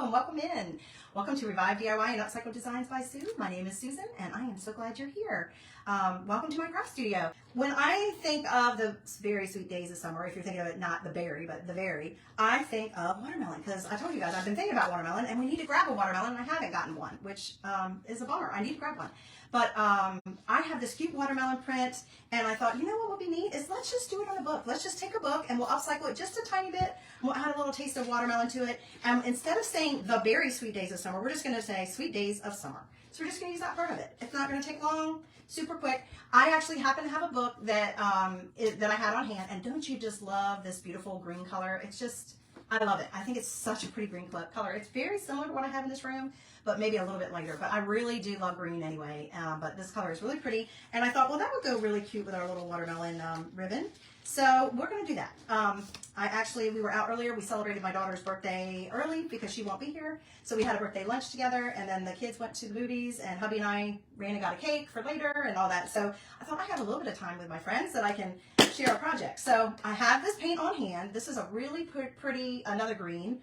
and welcome in. Welcome to Revive DIY and Upcycle Designs by Sue. My name is Susan, and I am so glad you're here. Welcome to my craft studio. When I think of the very sweet days of summer, if you're thinking of it, not the berry, but the very, I think of watermelon, because I told you guys I've been thinking about watermelon, and we need to grab a watermelon, and I haven't gotten one, which is a bummer. I need to grab one. But I have this cute watermelon print, and I thought, you know what would be neat is let's just do it on a book. Let's just take a book, and we'll upcycle it just a tiny bit. We'll add a little taste of watermelon to it. And instead of saying the very sweet days of summer, we're just going to say sweet days of summer. So we're just going to use that part of it. It's not going to take long, super quick. I actually happen to have a book that that I had on hand, and don't you just love this beautiful green color? It's just, I love it. I think it's such a pretty green color. It's very similar to what I have in this room, but maybe a little bit lighter. But I really do love green anyway. But this color is really pretty. And I thought, well, that would go really cute with our little watermelon ribbon. So we're going to do that. We were out earlier. We celebrated my daughter's birthday early because she won't be here. So we had a birthday lunch together, and then the kids went to the movies, and hubby and I ran and got a cake for later and all that. So I thought I have a little bit of time with my friends that I can share a project. So I have this paint on hand. This is a really pretty, another green.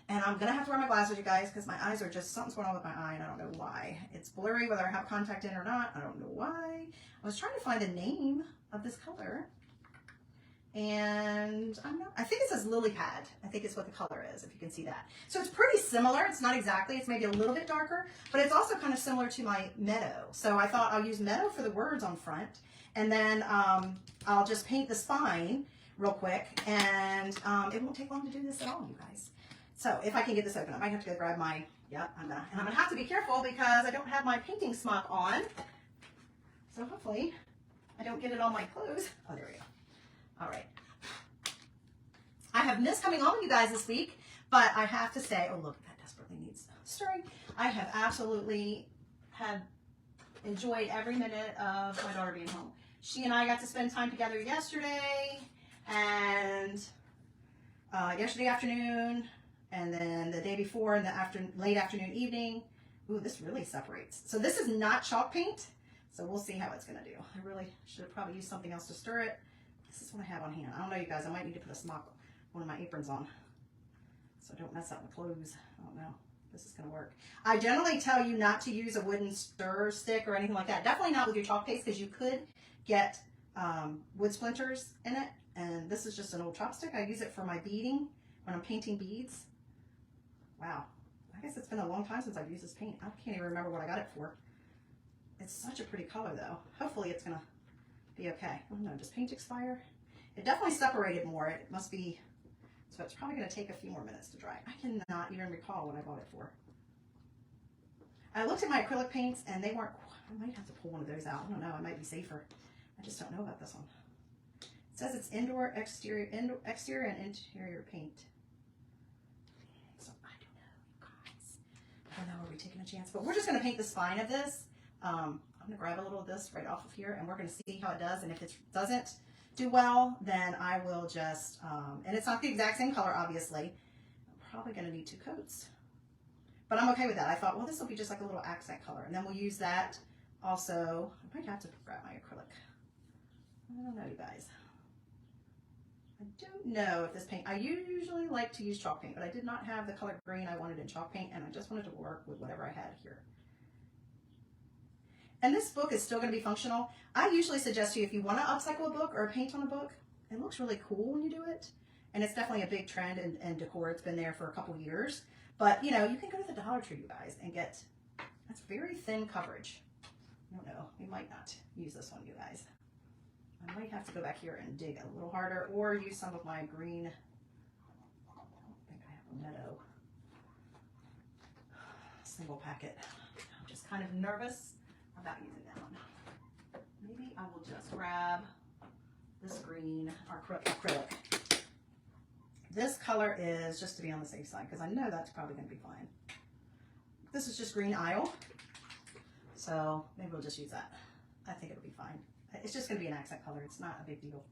And I'm going to have to wear my glasses, you guys, because my eyes are just, something's going on with my eye, and I don't know why. It's blurry whether I have contact in or not. I don't know why. I was trying to find the name of this color. And I think it says lily pad. I think it's what the color is, if you can see that. So it's pretty similar. It's not exactly, it's maybe a little bit darker, but it's also kind of similar to my meadow. So I thought I'll use meadow for the words on front, and then I'll just paint the spine real quick, and it won't take long to do this at all, you guys. So if I can get this open, I might have to go grab my, and I'm gonna have to be careful because I don't have my painting smock on. So hopefully I don't get it on my clothes. Oh, there we go. All right. I have missed coming on with you guys this week, but I have to say, oh, look, that desperately needs stirring. I have absolutely enjoyed every minute of my daughter being home. She and I got to spend time together yesterday, and yesterday afternoon, and then the day before in the late afternoon, evening. Ooh, this really separates. So this is not chalk paint, so we'll see how it's going to do. I really should have probably used something else to stir it. This is what I have on hand. I don't know, you guys. I might need to put a smock, one of my aprons on, so don't mess up my clothes. I don't know. This is going to work. I generally tell you not to use a wooden stir stick or anything like that. Definitely not with your chalk paste, because you could get wood splinters in it. And this is just an old chopstick. I use it for my beading when I'm painting beads. Wow. I guess it's been a long time since I've used this paint. I can't even remember what I got it for. It's such a pretty color, though. Hopefully it's going to be okay. Oh no, does paint expire? It definitely separated more. It must be, so it's probably going to take a few more minutes to dry. I cannot even recall what I bought it for. I looked at my acrylic paints, and they weren't, I might have to pull one of those out. I don't know, it might be safer. I just don't know about this one. It says it's indoor, exterior and interior paint. So I don't know, guys. I don't know, are we taking a chance? But we're just going to paint the spine of this. I'm going to grab a little of this right off of here, and we're going to see how it does. And if it doesn't do well, then I will just, and it's not the exact same color, obviously. I'm probably going to need 2 coats. But I'm okay with that. I thought, well, this will be just like a little accent color. And then we'll use that also. I might have to grab my acrylic. I don't know, you guys. I don't know if this paint, I usually like to use chalk paint, but I did not have the color green I wanted in chalk paint, and I just wanted to work with whatever I had here. And this book is still going to be functional. I usually suggest to you, if you want to upcycle a book or paint on a book, it looks really cool when you do it. And it's definitely a big trend in decor. It's been there for a couple years. But, you know, you can go to the Dollar Tree, you guys, and get, that's very thin coverage. I don't know. We might not use this one, you guys. I might have to go back here and dig a little harder, or use some of my green. I don't think I have a meadow single packet. I'm just kind of nervous about using that one. Maybe I will just grab this green acrylic. This color is just to be on the safe side, because I know that's probably going to be fine. This is just green Isle, so maybe we'll just use that. I think it'll be fine. It's just going to be an accent color. It's not a big deal.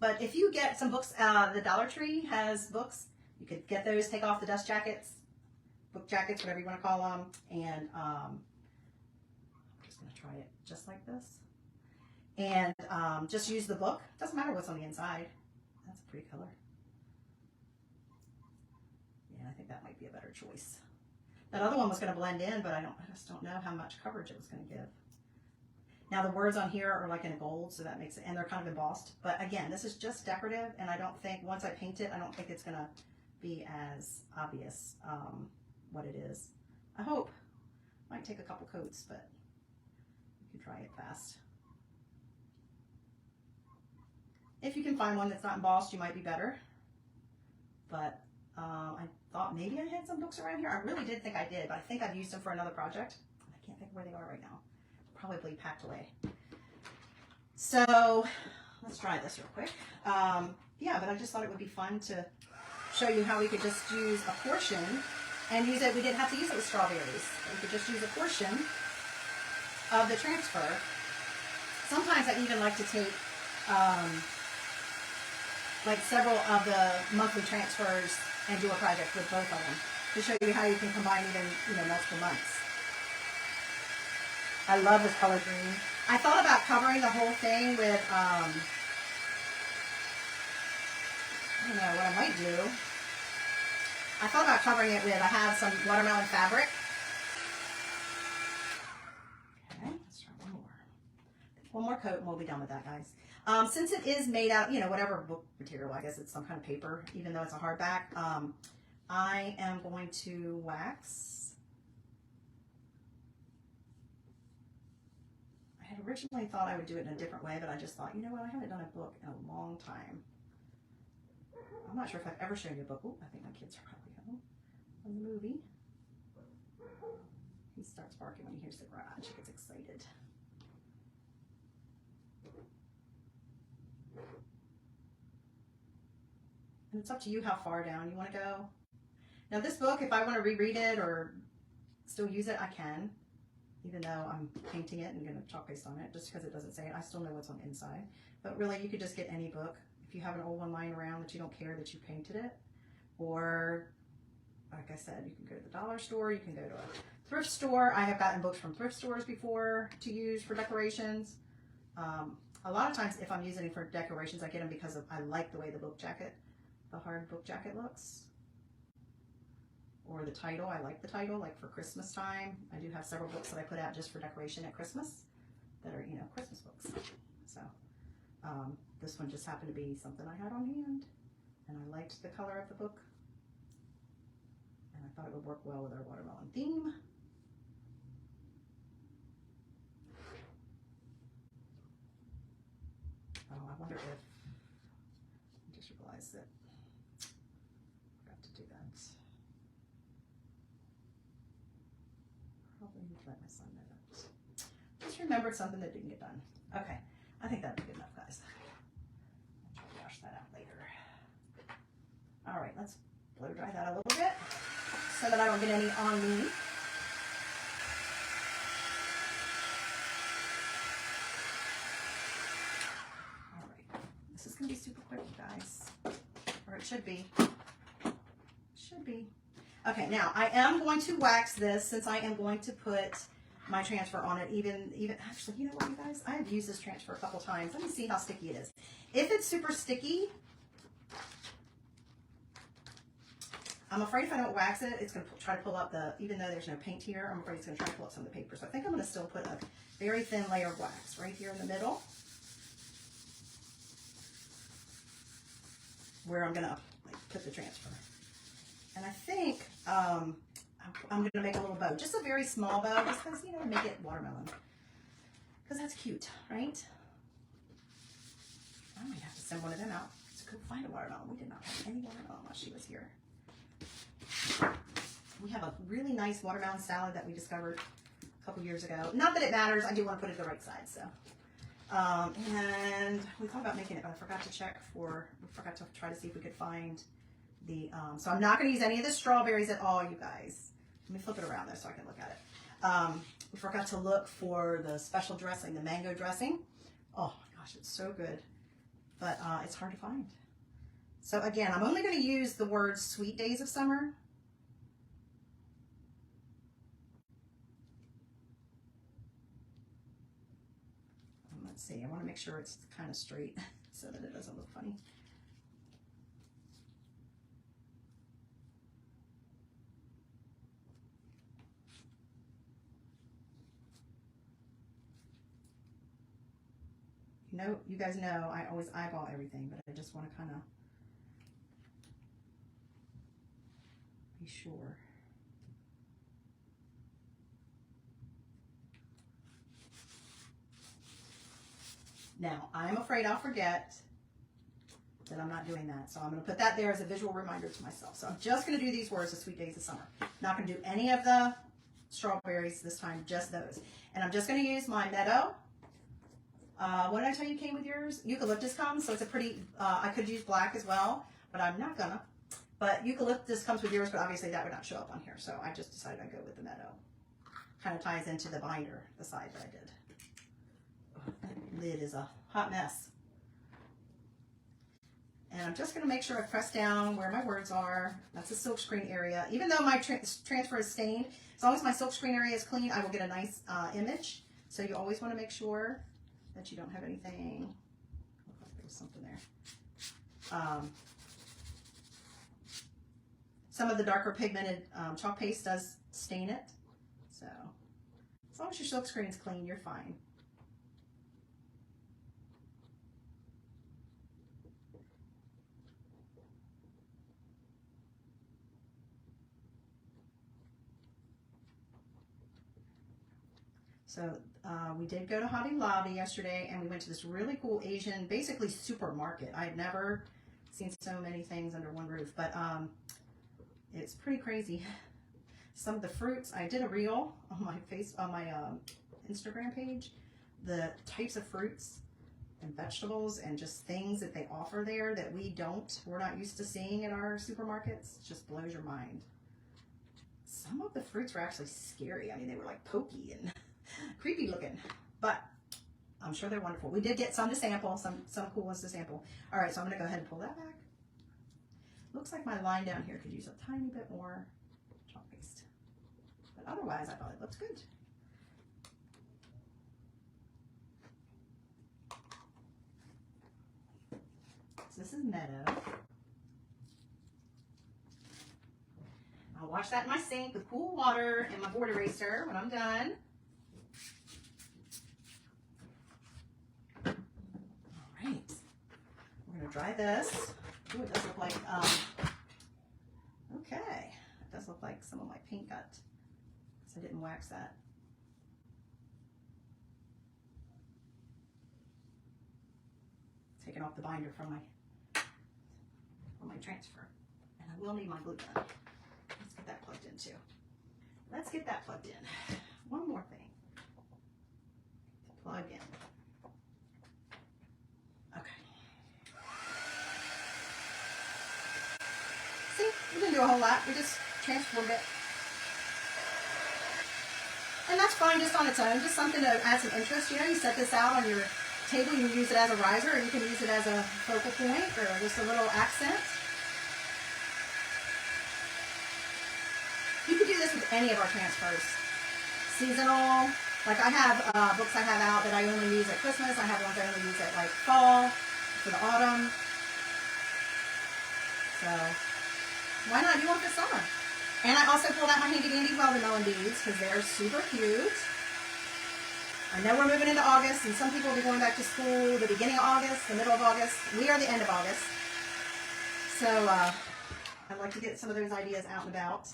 But if you get some books, the Dollar Tree has books. You could get those, take off the dust jackets, book jackets, whatever you want to call them, and I'm just going to try it just like this. And just use the book. Doesn't matter what's on the inside. That's a pretty color. Yeah, I think that might be a better choice. That other one was going to blend in, but I just don't know how much coverage it was going to give. Now the words on here are like in gold, so that makes it, and they're kind of embossed. But again, this is just decorative, and I don't think, once I paint it, I don't think it's going to be as obvious what it is. I hope. Might take a couple coats, but you can try it fast. If you can find one that's not embossed, you might be better. But I thought maybe I had some books around here. I really did think I did, but I think I've used them for another project. I can't think where they are right now. Probably packed away. So let's try this real quick. Yeah, but I just thought it would be fun to show you how we could just use a portion and use it. We didn't have to use it with strawberries. We could just use a portion of the transfer. Sometimes I even like to take like several of the monthly transfers and do a project with both of them to show you how you can combine even, you know, multiple months. I love this color green. I thought about covering the whole thing with, I don't know what I might do. I thought about covering it with, I have some watermelon fabric. Okay, let's try one more. One more coat and we'll be done with that, guys. Since it is made out, you know, whatever book material, I guess it's some kind of paper, even though it's a hardback, I am going to wax. I had originally thought I would do it in a different way, but I just thought, you know what, I haven't done a book in a long time. I'm not sure if I've ever shown you a book. Ooh, I think my kids are probably home from the movie. He starts barking when he hears the garage. He gets excited. And it's up to you how far down you want to go. Now this book, if I want to reread it or still use it, I can. Even though I'm painting it and going to chalk paste on it, just because it doesn't say it, I still know what's on the inside. But really, you could just get any book. If you have an old one lying around that you don't care that you painted it, or like I said, you can go to the dollar store, you can go to a thrift store. I have gotten books from thrift stores before to use for decorations. A lot of times, if I'm using it for decorations, I get them because I like the way the book jacket, the hard book jacket looks. Or the title, I like the title, like for Christmas time. I do have several books that I put out just for decoration at Christmas that are, you know, Christmas books. So this one just happened to be something I had on hand, and I liked the color of the book, and I thought it would work well with our watermelon theme. Oh, I wonder if, I just realized that I forgot to do that. Probably need to let my son know that. Just remembered something that didn't get done. Okay, I think that'd be good enough, guys. I'll try to wash that out later. All right, let's blow dry that a little bit so that I don't get any on me. All right, this is gonna be super quick, you guys, or it should be. Should be. Okay, now I am going to wax this since I am going to put my transfer on it. Even actually, you know what, you guys? I have used this transfer a couple times. Let me see how sticky it is. If it's super sticky, I'm afraid if I don't wax it, it's going to try to pull up the, even though there's no paint here, I'm afraid it's going to try to pull up some of the paper. So I think I'm going to still put a very thin layer of wax right here in the middle, where I'm going to put the transfer. And I think I'm going to make a little bow, just a very small bow, just because, you know, make it watermelon. Because that's cute, right? I might have to send one of them out to go find a watermelon. We did not have any watermelon while she was here. We have a really nice watermelon salad that we discovered a couple years ago. Not that it matters. I do want to put it the right side, so. And we thought about making it, but I forgot to check for, we forgot to try to see if we could find the, so I'm not going to use any of the strawberries at all, you guys. Let me flip it around there so I can look at it. We forgot to look for the special dressing, the mango dressing. Oh my gosh, it's so good, but it's hard to find. So again, I'm only going to use the words Sweet Days of Summer. Let's see, I want to make sure it's kind of straight so that it doesn't look funny. You know, you guys know I always eyeball everything, but I just want to kind of be sure. Now, I'm afraid I'll forget that I'm not doing that. So I'm going to put that there as a visual reminder to myself. So I'm just going to do these words, the sweet days of summer. Not going to do any of the strawberries this time, just those. And I'm just going to use my Meadow. What did I tell you came with yours? Eucalyptus comes, so it's a pretty, I could use black as well, but I'm not gonna. But eucalyptus comes with yours, but obviously that would not show up on here. So I just decided I'd go with the Meadow. Kind of ties into the binder, the side that I did. Oh, that lid is a hot mess. And I'm just going to make sure I press down where my words are. That's the silk screen area. Even though my transfer is stained, as long as my silk screen area is clean, I will get a nice image. So you always want to make sure that you don't have anything. Looks like there's something there. Some of the darker pigmented chalk paste does stain it. So as long as your silk screen is clean, you're fine. So we did go to Hobby Lobby yesterday, and we went to this really cool Asian, basically supermarket. I had never seen so many things under one roof, but it's pretty crazy. Some of the fruits, I did a reel on my Instagram page, the types of fruits and vegetables and just things that they offer there that we're not used to seeing in our supermarkets. It just blows your mind. Some of the fruits were actually scary. I mean, they were like pokey and creepy looking, but I'm sure they're wonderful. We did get some to sample, some cool ones to sample. All right, so I'm gonna go ahead and pull that back. Looks like my line down here could use a tiny bit more chalk paste, but otherwise I thought it looked good. So this is Meadow. I'll wash that in my sink with cool water and my board eraser when I'm done. Right, we're going to dry this. Ooh, it does look like, okay, it does look like some of my paint got, because I didn't wax that. Taking off the binder from my transfer. And I will need my glue gun. Let's get that plugged in too. Let's get that plugged in. One more thing to plug in. See, we didn't do a whole lot. We just transformed it. And that's fine just on its own, just something to add some interest. You know, you set this out on your table, you can use it as a riser, or you can use it as a focal point, or just a little accent. You could do this with any of our transfers. Seasonal, like I have books I have out that I only use at Christmas. I have ones I only use at like fall, for the autumn. So why not do one for summer? And I also pulled out my handy dandy watermelon beads because they're super cute. I know we're moving into August, and some people will be going back to school the beginning of August, the middle of August. We are the end of August. So I'd like to get some of those ideas out and about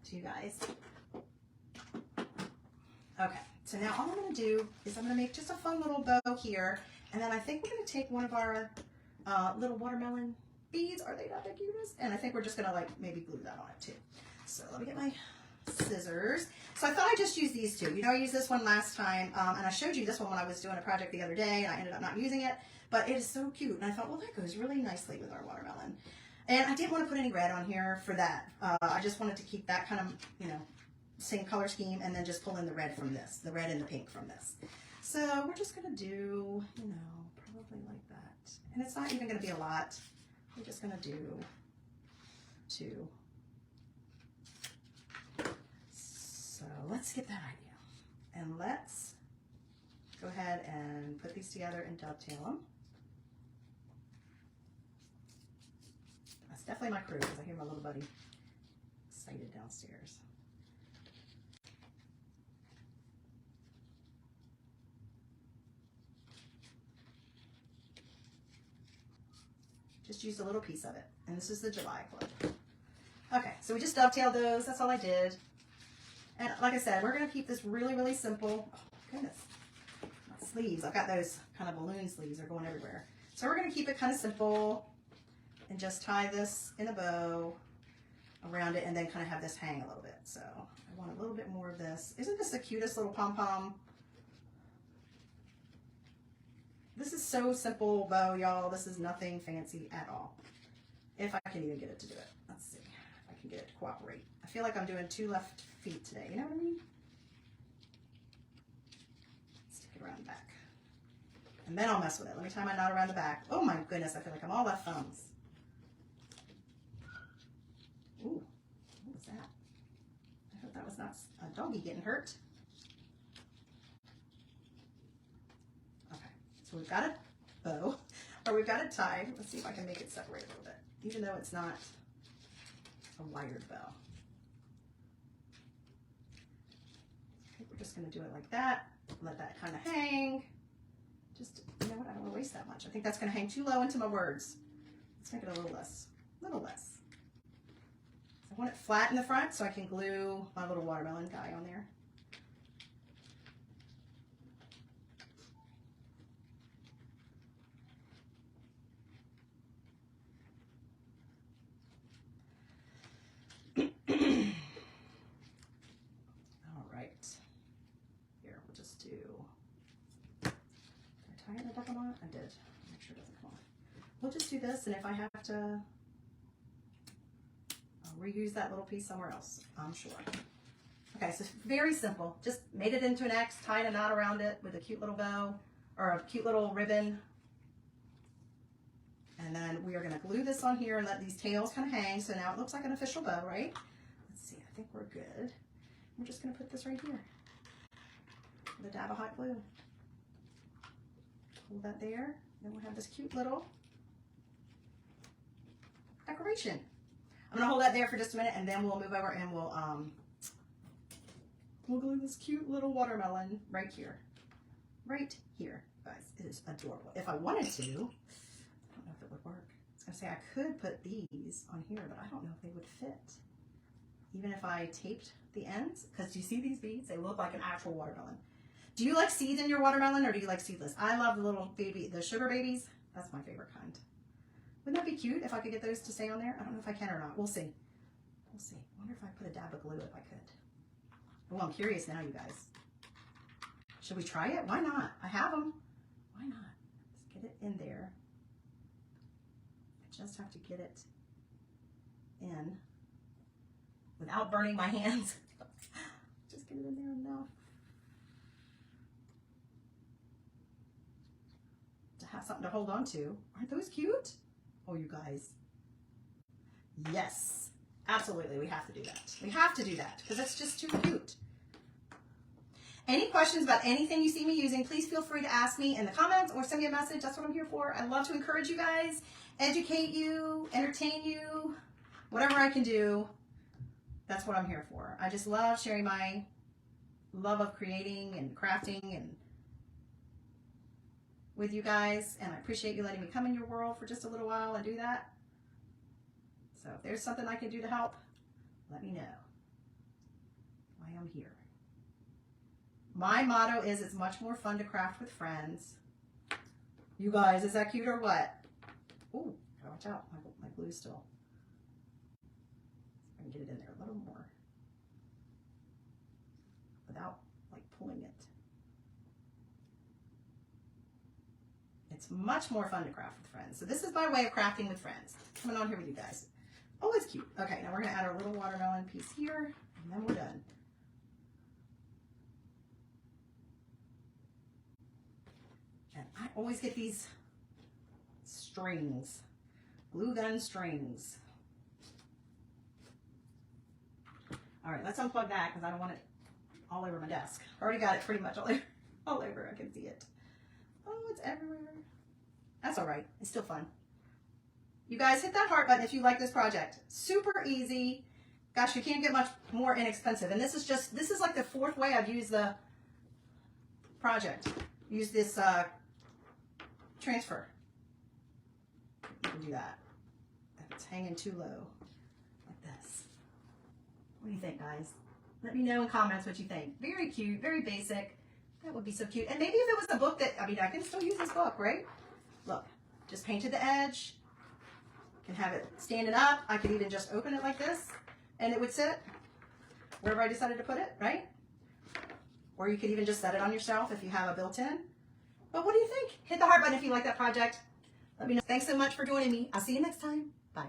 to you guys. Okay, so now all I'm going to do is I'm going to make just a fun little bow here, and then I think we're going to take one of our little watermelon beads. Are they not the cutest? And I think we're just going to like maybe glue that on it too. So let me get my scissors. So I thought I'd just use these two. You know, I used this one last time, and I showed you this one when I was doing a project the other day, and I ended up not using it, but it is so cute. And I thought, well, that goes really nicely with our watermelon. And I didn't want to put any red on here for that. I just wanted to keep that kind of, you know, same color scheme, and then just pull in the red from this, the red and the pink from this. So we're just going to do, you know, probably like that. And it's not even going to be a lot. We're just going to do two. So let's get that idea. And let's go ahead and put these together and dovetail them. That's definitely my crew, because I hear my little buddy excited downstairs. used a little piece of it. And this is the July Club. Okay, so we just dovetailed those. That's all I did. And like I said, we're going to keep this really, really simple. Oh, goodness. My sleeves. I've got those kind of balloon sleeves. They're going everywhere. So we're going to keep it kind of simple and just tie this in a bow around it and then kind of have this hang a little bit. So I want a little bit more of this. Isn't this the cutest little pom-pom? This is so simple bow, y'all. This is nothing fancy at all. If I can even get it to do it. Let's see if I can get it to cooperate. I feel like I'm doing 2 left feet today. You know what I mean? Stick it around the back. And then I'll mess with it. Let me tie my knot around the back. Oh my goodness, I feel like I'm all left thumbs. Ooh, what was that? I hope that was not a doggy getting hurt. So we've got a bow, or we've got it tied. Let's see if I can make it separate a little bit, even though it's not a wired bow. I think we're just going to do it like that. Let that kind of hang. Just, you know what, I don't want to waste that much. I think that's going to hang too low into my words. Let's make it a little less, a little less. I want it flat in the front so I can glue my little watermelon guy on there. I did. Make sure it doesn't come off. We'll just do this, and if I have to, I'll reuse that little piece somewhere else, I'm sure. Okay, so very simple. Just made it into an X, tied a knot around it with a cute little bow, or a cute little ribbon. And then we are going to glue this on here and let these tails kind of hang. So now it looks like an official bow, right? Let's see, I think we're good. We're just going to put this right here with a dab of hot glue. Hold that there. Then we'll have this cute little decoration. I'm gonna hold that there for just a minute, and then we'll move over and we'll glue this cute little watermelon right here. Right here, guys. It is adorable. If I wanted to, I don't know if it would work. I was gonna say I could put these on here, but I don't know if they would fit. Even if I taped the ends, because do you see these beads? They look like an actual watermelon. Do you like seeds in your watermelon, or do you like seedless? I love the little baby, the sugar babies. That's my favorite kind. Wouldn't that be cute if I could get those to stay on there? I don't know if I can or not. We'll see. We'll see. I wonder if I put a dab of glue if I could. Oh, I'm curious now, you guys. Should we try it? Why not? I have them. Why not? Let's get it in there. I just have to get it in without burning my hands. Just get it in there enough to have something to hold on to. Aren't those cute? Oh, you guys. Yes, absolutely. We have to do that. We have to do that because it's just too cute. Any questions about anything you see me using, please feel free to ask me in the comments or send me a message. That's what I'm here for. I love to encourage you guys, educate you, entertain you, whatever I can do. That's what I'm here for. I just love sharing my love of creating and crafting and with you guys, and I appreciate you letting me come in your world for just a little while and do that. So if there's something I can do to help, let me know. I am here. My motto is it's much more fun to craft with friends. You guys, is that cute or what? Ooh, watch out, my glue's still. I can get it in there a little more without like pulling it. It's much more fun to craft with friends. So this is my way of crafting with friends. Coming on here with you guys. Oh, it's cute. Okay, now we're going to add our little watermelon piece here, and then we're done. And I always get these strings, glue gun strings. All right, let's unplug that because I don't want it all over my desk. I already got it pretty much all over. I can see it. Oh, it's everywhere. That's all right. It's still fun. You guys hit that heart button if you like this project. Super easy. Gosh, you can't get much more inexpensive. And this is like the 4th way I've used the project. Use this transfer. You can do that. It's hanging too low, like this. What do you think, guys? Let me know in comments what you think. Very cute, very basic. That would be so cute. And maybe if it was a book that, I mean, I can still use this book, right? Look, just painted the edge. Can have it standing up. I could even just open it like this and it would sit wherever I decided to put it, right? Or you could even just set it on your shelf if you have a built-in. But what do you think? Hit the heart button if you like that project. Let me know. Thanks so much for joining me. I'll see you next time. Bye.